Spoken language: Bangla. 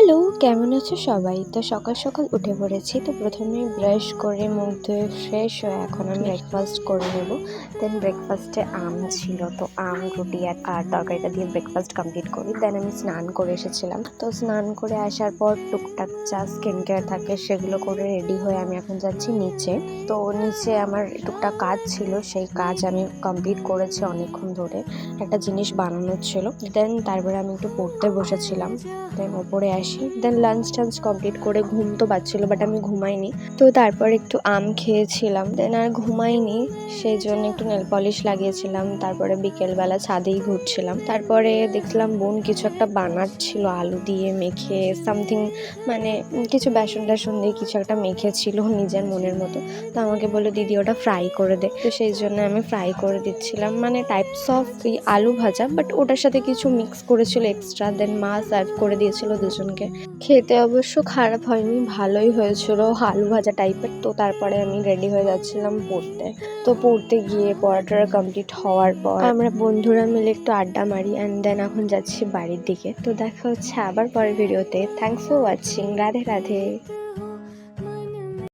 হ্যালো, কেমন আছো সবাই? তো সকাল সকাল উঠে পড়েছি। তো প্রথমেই ব্রাশ করে মুখ ধুয়ে ফ্রেশ হয়ে এখন আমি ব্রেকফাস্ট করে নেব। দেন ব্রেকফাস্টে আম ছিল, তো আম রুটি আর তরকারিটা দিয়ে ব্রেকফাস্ট কমপ্লিট করি। দেন আমি স্নান করে এসেছিলাম। তো স্নান করে আসার পর টুকটাক যা স্কিন কেয়ার থাকে সেগুলো করে রেডি হয়ে আমি এখন যাচ্ছি নিচে। তো নিচে আমার টুকটাক কাজ ছিল, সেই কাজ আমি কমপ্লিট করেছি অনেকক্ষণ ধরে। একটা জিনিস বানানোর ছিল। দেন তারপরে আমি একটু পড়তে বসেছিলাম। দেন ওপরে আসি, দেন লাঞ্চ টাঞ্চ কমপ্লিট করে ঘুম তো পাচ্ছিল, বাট আমি ঘুমাইনি। তো তারপর একটু আম খেয়েছিলাম, দেন আর ঘুমাইনি, সেই জন্য একটু নেল পলিশ লাগিয়েছিলাম। তারপরে বিকেলবেলা ছাদেই ঘুরছিলাম। তারপরে দেখলাম বোন কিছু একটা বানাচ্ছিল আলু দিয়ে মেখে সামথিং, মানে কিছু বেসন টেসন দিয়ে কিছু একটা মেখেছিল নিজের মনের মতো। তো আমাকে বলে দিদি ওটা ফ্রাই করে দে। তো সেই জন্য আমি ফ্রাই করে দিচ্ছিলাম, মানে টাইপস অফ আলু ভাজা, বাট ওটার সাথে কিছু মিক্স করেছিল এক্সট্রা। দেন মা সার্ভ করে দিয়েছিল দুজনকে। খেতে অবশ্য খারাপ হয়নি, ভালোই হয়েছিল, আলু ভাজা টাইপের। তো তারপরে আমি রেডি হয়ে যাচ্ছিলাম পড়তে। তো পড়তে গিয়ে পড়াটা কমপ্লিট হওয়ার পর আমরা বন্ধুরা মিলে একটু আড্ডা মারি অ্যান্ড দেন এখন যাচ্ছি বাড়ির দিকে। তো দেখা হচ্ছে আবার পরের ভিডিওতে। Thanks for watching. Radhe Radhe.